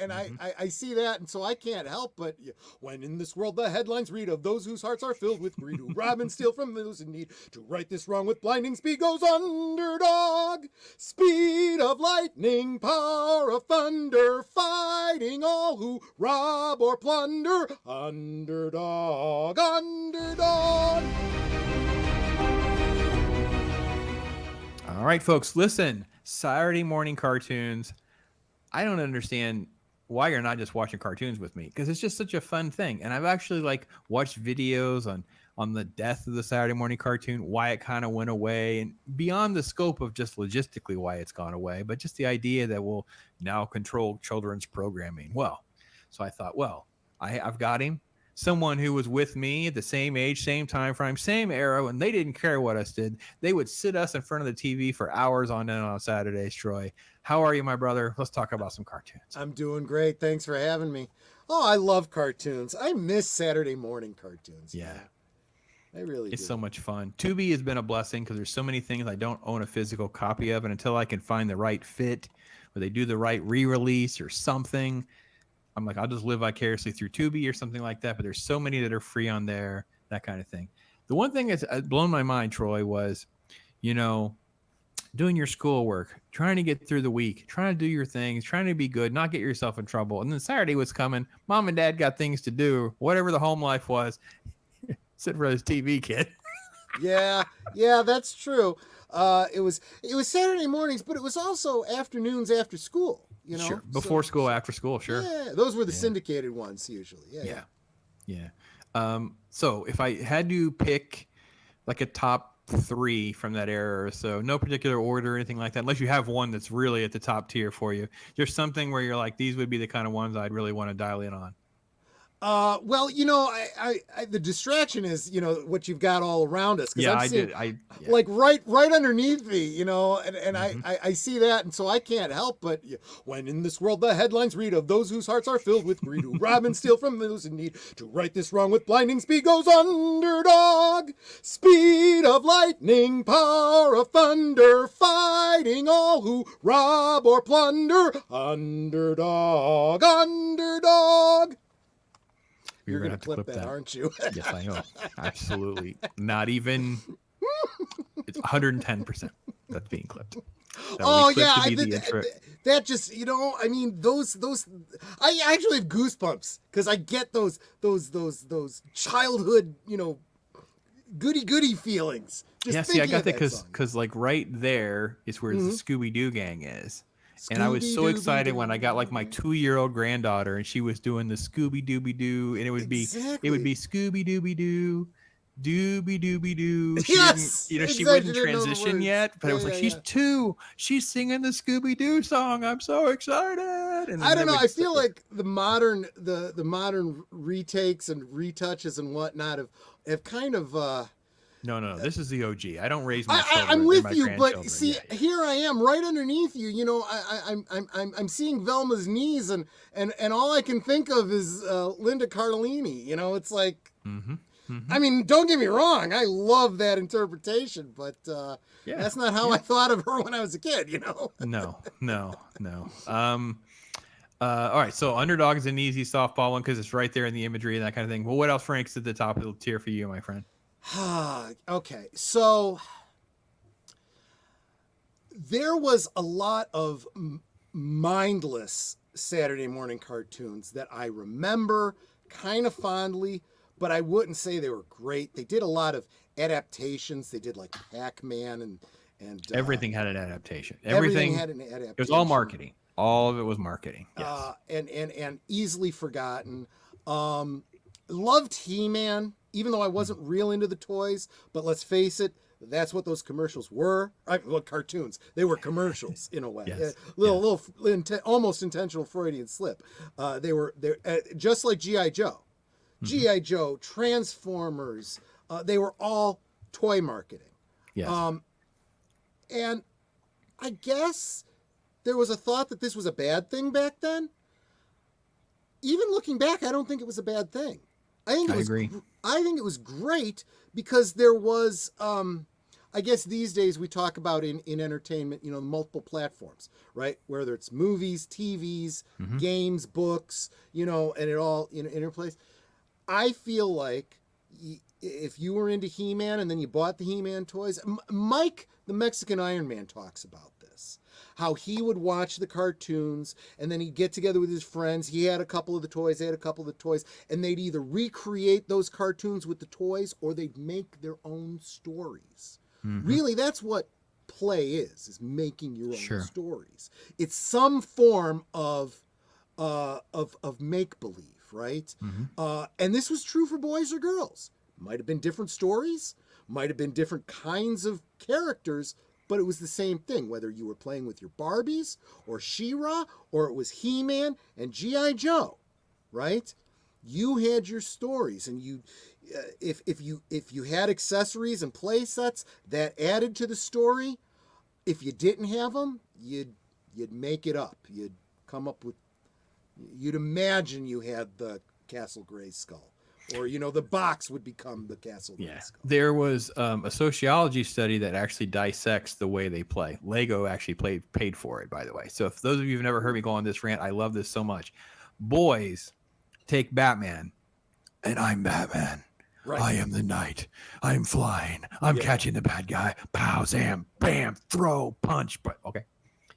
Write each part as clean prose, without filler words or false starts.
and I see that, and so I can't help but when in this world the headlines read of those whose hearts are filled with greed, who rob and steal from those in need, to right this wrong with blinding speed goes Underdog. Speed of lightning, power of thunder, fighting all who rob or plunder. Underdog, Underdog. All right, folks, listen. Saturday morning cartoons. I don't understand why you're not just watching cartoons with me, because it's just such a fun thing. And I've actually watched videos on the death of the Saturday morning cartoon, why it kind of went away, and beyond the scope of just logistically why it's gone away, but just the idea that we'll now control children's programming. Well, so I thought, well, I've got him. Someone who was with me at the same age, same time frame, same era, and they didn't care what us did. They would sit us in front of the TV for hours on end on Saturdays. Troy, how are you, my brother? Let's talk about some cartoons. I'm doing great. Thanks for having me. Oh, I love cartoons. I miss Saturday morning cartoons. Yeah. Man. I really do. It's so much fun. Tubi has been a blessing because there's so many things I don't own a physical copy of, and until I can find the right fit or they do the right re-release or something, I'm like, I'll just live vicariously through Tubi or something like that. But there's so many that are free on there, that kind of thing. The one thing that's blown my mind, Troy, was, doing your schoolwork, trying to get through the week, trying to do your things, trying to be good, not get yourself in trouble. And then Saturday was coming. Mom and dad got things to do, whatever the home life was. Sit for this TV, kid. Yeah, that's true. It was Saturday mornings, but it was also afternoons after school. Sure. Before school, after school, sure. Yeah, those were the syndicated ones usually. Yeah. So if I had to pick like a top 3 from that era or so, no particular order or anything like that, unless you have one that's really at the top tier for you, there's something where you're like, these would be the kind of ones I'd really want to dial in on. Well, the distraction is, what you've got all around us. Yeah, I'm seeing, like right underneath me, and I see that, and so I can't help but when in this world the headlines read of those whose hearts are filled with greed, who rob and steal from those in need, to right this wrong with blinding speed goes Underdog. Speed of lightning, power of thunder, fighting all who rob or plunder. Underdog, Underdog. You're going to clip that, aren't you? Yes, I know. Absolutely. Not even. It's 110% that's being clipped. That just, those. I actually have goosebumps because I get those childhood, goody feelings. I got that because right there is where the Scooby-Doo gang is. And I was so excited when I got my 2-year-old granddaughter and she was doing the Scooby-Dooby-Doo, and it would be Scooby-Dooby-Doo, Dooby-Dooby-Doo. Yes, she wouldn't transition yet, but it was she's 2, she's singing the Scooby-Doo song. I'm so excited. And I don't know. I feel like the modern retakes and retouches and whatnot have kind of. No. This is the OG. I don't raise my children. I'm with you, but see, here I am, right underneath you. I'm seeing Velma's knees, and all I can think of is Linda Cardellini. It's like, I mean, don't get me wrong, I love that interpretation, but that's not how I thought of her when I was a kid. No. All right, so Underdog is an easy softball one because it's right there in the imagery and that kind of thing. Well, what else ranks at the top of the tier for you, my friend? Okay, so there was a lot of mindless Saturday morning cartoons that I remember kind of fondly, but I wouldn't say they were great. They did a lot of adaptations. They did like Pac-Man and everything had an adaptation. Everything had an adaptation. It was all marketing. All of it was marketing. Yes. And easily forgotten. Loved He-Man, even though I wasn't real into the toys, but let's face it, that's what those commercials were. Cartoons. They were commercials in a way. Yes. Almost intentional Freudian slip. They're just like G.I. Joe. G.I. Joe, Transformers, they were all toy marketing. Yes. And I guess there was a thought that this was a bad thing back then. Even looking back, I don't think it was a bad thing. I agree. I think it was great because there was I guess these days we talk about in entertainment, multiple platforms, right? Whether it's movies, TVs, games, books, and it all interplays. I feel like if you were into He-Man and then you bought the He-Man toys, Mike, the Mexican Iron Man, talks about this. How he would watch the cartoons and then he'd get together with his friends. He had a couple of the toys, they had a couple of the toys, and they'd either recreate those cartoons with the toys or they'd make their own stories. Really, that's what play is making your own stories. It's some form of make-believe, right? And this was true for boys or girls. Might have been different stories, might have been different kinds of characters, but it was the same thing, whether you were playing with your Barbies or She-Ra or it was He-Man and G.I. Joe, right? You had your stories, and you, if you had accessories and play sets that added to the story, if you didn't have them, you'd make it up. You'd come up with, you'd imagine you had the Castle Grayskull. Or, the box would become the Castle Grayskull. There was a sociology study that actually dissects the way they play. Lego actually paid for it, by the way. So if those of you who've never heard me go on this rant, I love this so much. Boys take Batman, and I'm Batman. Right. I am the knight. I'm flying. I'm catching the bad guy. Pow, zam, bam, throw, punch. But okay.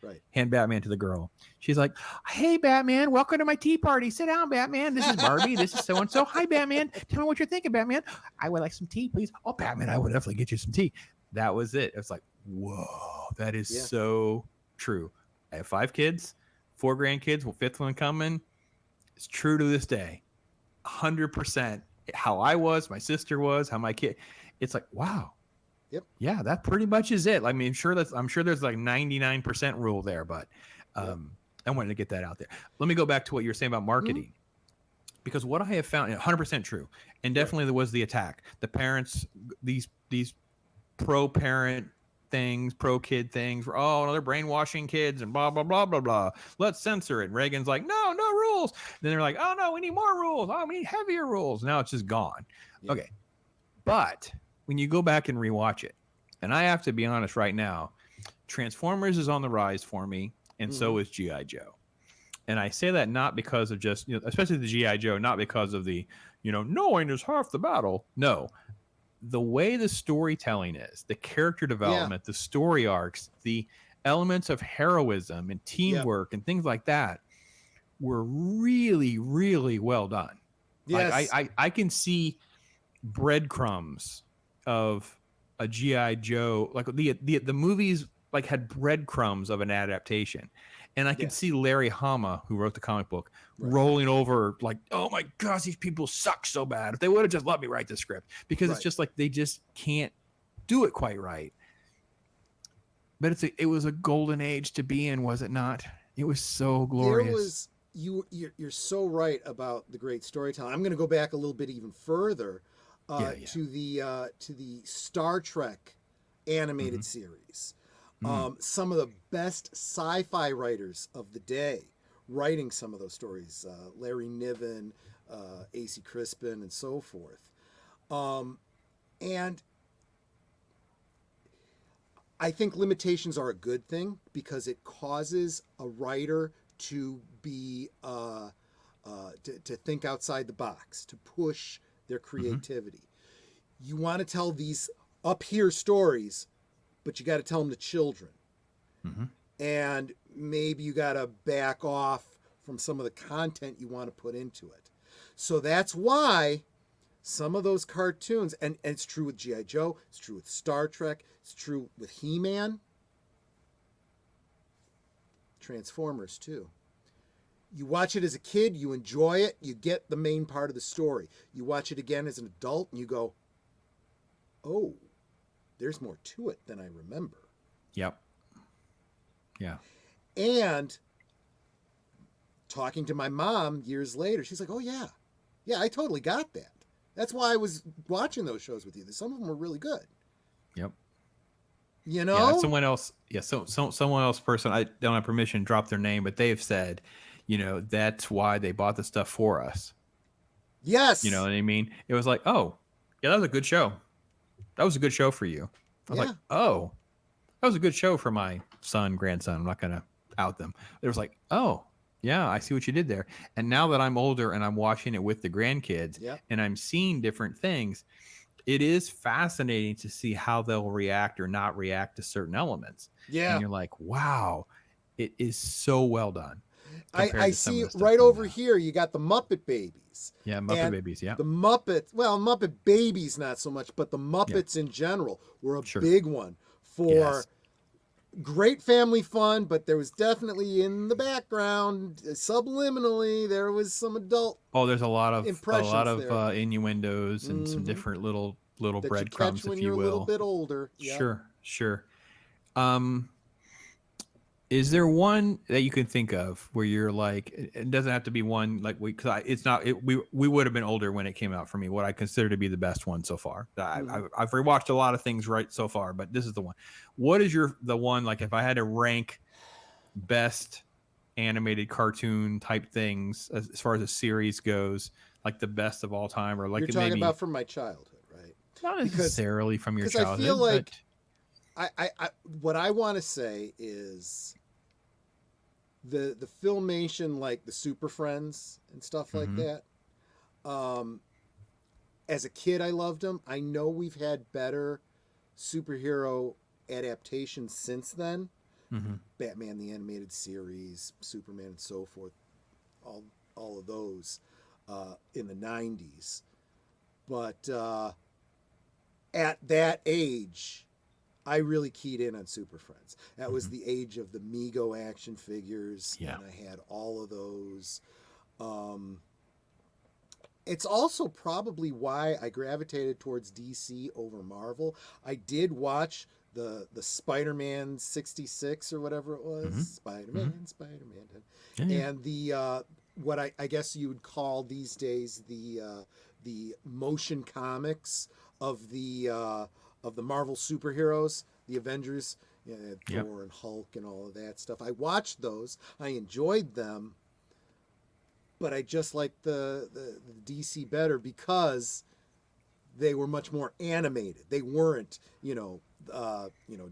Right. Hand Batman to the girl. She's like, "Hey, Batman, welcome to my tea party. Sit down, Batman. This is Barbie. This is so-and-so. Hi, Batman. Tell me what you're thinking, Batman. I would like some tea, please. Oh, Batman, I would definitely get you some tea." That was it. It's like, whoa, that is so true. I have 5 kids, 4 grandkids, 5th one coming. It's true to this day. 100% how I was, my sister was, how my kid. It's like, wow. Yep. Yeah, that pretty much is it. I mean, I'm sure there's like 99% rule there, but I wanted to get that out there. Let me go back to what you were saying about marketing, because what I have found, 100% true, and definitely there was the attack. The parents, these pro-parent things, pro-kid things, were, oh, no, they're brainwashing kids and blah, blah, blah, blah, blah. Let's censor it. And Reagan's like, no rules. Then they're like, oh, no, we need more rules. Oh, we need heavier rules. Now it's just gone. Yeah. Okay. But when you go back and rewatch it, and I have to be honest right now, Transformers is on the rise for me, and so is G.I. Joe. And I say that not because of just, especially the G.I. Joe, not because of the, knowing is half the battle. No. The way the storytelling is, the character development, the story arcs, the elements of heroism and teamwork and things like that were really, really well done. Yes. Like I can see breadcrumbs of a G.I. Joe, like the movies like had breadcrumbs of an adaptation. And I could see Larry Hama, who wrote the comic book, rolling over like, oh my gosh, these people suck so bad. If they would have just let me write the script, because it's just like they just can't do it quite right. But it was a golden age to be in, was it not? It was so glorious. You're so right about the great storytelling. I'm going to go back a little bit even further to the Star Trek animated series. Some of the best sci-fi writers of the day writing some of those stories, Larry Niven, A.C. Crispin, and so forth. And I think limitations are a good thing, because it causes a writer to be to think outside the box, to push their creativity. You want to tell these up here stories, but you got to tell them to children. And maybe you got to back off from some of the content you want to put into it. So that's why some of those cartoons, and it's true with G.I. Joe, it's true with Star Trek, it's true with He-Man, Transformers too. You watch it as a kid, you enjoy it, you get the main part of the story. You watch it again as an adult and you go, oh, there's more to it than I remember. Yep. Yeah. And talking to my mom years later, she's like, oh yeah, I totally got that. That's why I was watching those shows with you. Some of them were really good. Yep. Someone else. Yeah. Someone else person, I don't have permission to drop their name, but they've said, that's why they bought the stuff for us. Yes. You know what I mean? It was like, oh yeah, that was a good show. That was a good show for you. I was Yeah. like, oh, that was a good show for my son, grandson. I'm not going to out them. It was like, oh, yeah, I see what you did there. And now that I'm older and I'm watching it with the grandkids Yeah. and I'm seeing different things, it is fascinating to see how they'll react or not react to certain elements. And Yeah. you're like, wow, it is so well done compared I to some of see the stuff right done over now. here, you got the Muppet Babies. Yeah, Muppet And Babies. Yeah, the Muppets, well, Muppet Babies, not so much, but the yeah, Muppets in general were a sure. big one for Yes. great family fun, but there was definitely in the background, subliminally, there was some adult Oh, there's a lot impressions of there. innuendos and some Hmm. different little That you catch breadcrumbs, when if you're you a little will. bit older. Yep. Sure, sure. Um, is there one that you can think of where you're like, it doesn't have to be one like it's not, we would have been older when it came out for me, what I consider to be the best one so far. Mhm. I've rewatched a lot of things right so far, but this is the one. What is the one, like if I had to rank best animated cartoon type things as far as a series goes, like the best of all time, or like You're it talking maybe about from my childhood, right? not Because necessarily from your I feel childhood, but like I what I want to say is the filmation, like the Super Friends and stuff like Mhm. that. Um, as a kid, I loved them. I know we've had better superhero adaptations since then. Mhm. Batman the animated series, Superman, and so forth. All all of those in the '90s, but at that age, I really keyed in on Super Friends. That was Mhm. the age of the Mego action figures, Yeah. and I had all of those. Um, it's also probably why I gravitated towards DC over Marvel. I did watch the Spider-Man 66 or whatever it was. Mhm. Spider-Man, Mhm. Spider-Man. Yeah, yeah. And the what I guess you would call these days the motion comics of the Marvel superheroes, the Avengers, you know, Yep. Thor and Hulk and all of that stuff. I watched those. I enjoyed them, but I just liked the DC better because they were much more animated. They weren't,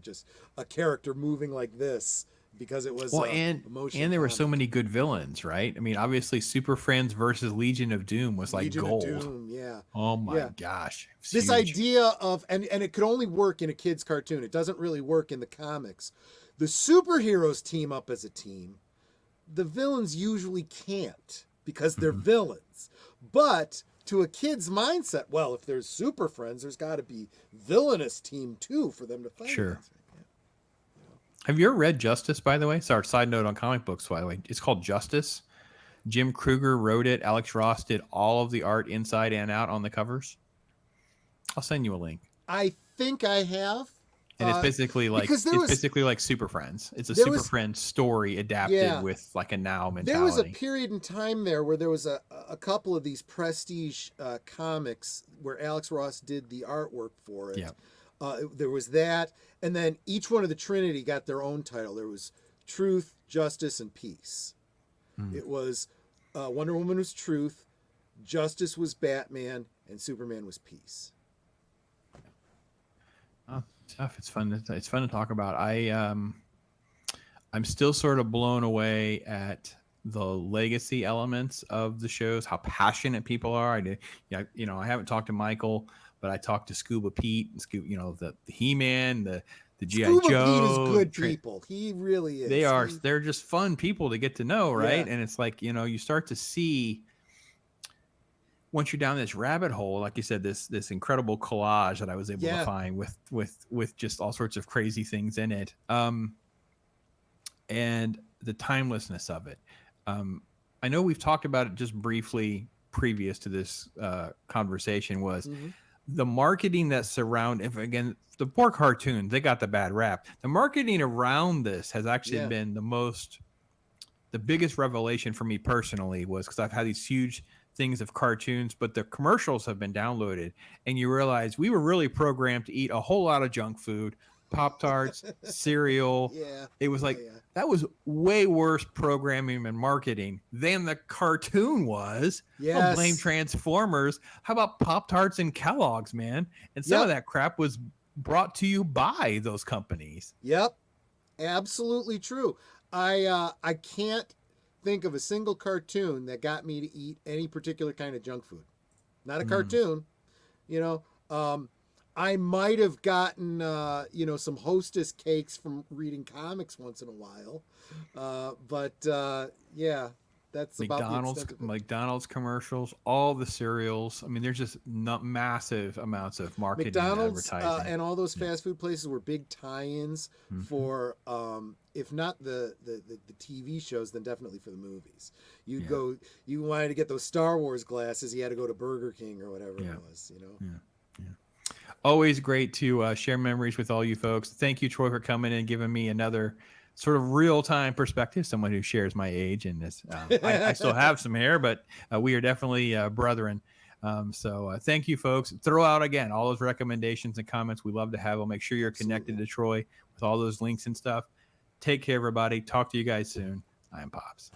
just a character moving like this because it was Well, a motion and there were so comic. many good villains, right? I mean, obviously, Super Friends versus Legion of Doom was like Legion of gold. Doom, yeah, Oh my yeah. gosh, it was This huge. idea of and it could only work in a kid's cartoon. It doesn't really work in the comics. The superheroes team up as a team. The villains usually can't because they're Mhm. villains. But to a kid's mindset, well, if there's super friends, there's got to be villainous team too for them to fight Sure. against. Yeah. Have you ever read Justice, by the way? Sorry, side note on comic books, by the way. It's called Justice. Jim Kruger wrote it. Alex Ross did all of the art inside and out on the covers. I'll send you a link. I think I have. And Because it's basically like Super Friends. It's a there Super was Friends story adapted yeah, with like a now there was a mentality. period in time there where there was a couple of these prestige comics where Alex Ross did the artwork for it. Yeah. There was that, and then each one of the Trinity got their own title. There was Truth, Justice, and Peace. Mm. It was Wonder Woman was Truth, Justice was Batman, and Superman was Peace. Oh, tough. It's fun to talk about. I'm still sort of blown away at the legacy elements of the shows, how passionate people are. I haven't talked to Michael, but I talked to Scuba Pete and the He-Man, the G.I. Scuba Pete is Joe. good people. He really is. They're just fun people to get to know, right? Yeah. And it's like, you start to see once you're down this rabbit hole, like you said, this incredible collage that I was able to find with just all sorts of crazy things in it. And the timelessness of it. I know we've talked about it just briefly previous to this conversation was the marketing that again, the poor cartoons, they got the bad rap. The marketing around this has actually been the biggest revelation for me personally was because I've had these huge things of cartoons, but the commercials have been downloaded and you realize we were really programmed to eat a whole lot of junk food, Pop-Tarts, cereal. Yeah. It was like, that was way worse programming and marketing than the cartoon was. Yes. Don't blame Transformers. How about Pop-Tarts and Kellogg's, man? And some of that crap was brought to you by those companies. Yep, absolutely true. I can't think of a single cartoon that got me to eat any particular kind of junk food. Not a cartoon, you know. I might have gotten some Hostess cakes from reading comics once in a while, but yeah, that's about the extent of it. McDonald's commercials, all the cereals. I mean, there's just not massive amounts of marketing and McDonald's advertising. and all those fast food places were big tie-ins for, if not the TV shows, then definitely for the movies. You'd go, you wanted to get those Star Wars glasses, you had to go to Burger King or whatever it was, you know. Always great to share memories with all you folks. Thank you, Troy, for coming in and giving me another sort of real-time perspective, someone who shares my age. And this, I still have some hair, but we are definitely brethren. So thank you, folks. Throw out, again, all those recommendations and comments. We love to have them. Make sure you're connected to Troy with all those links and stuff. Take care, everybody. Talk to you guys soon. I'm Pops.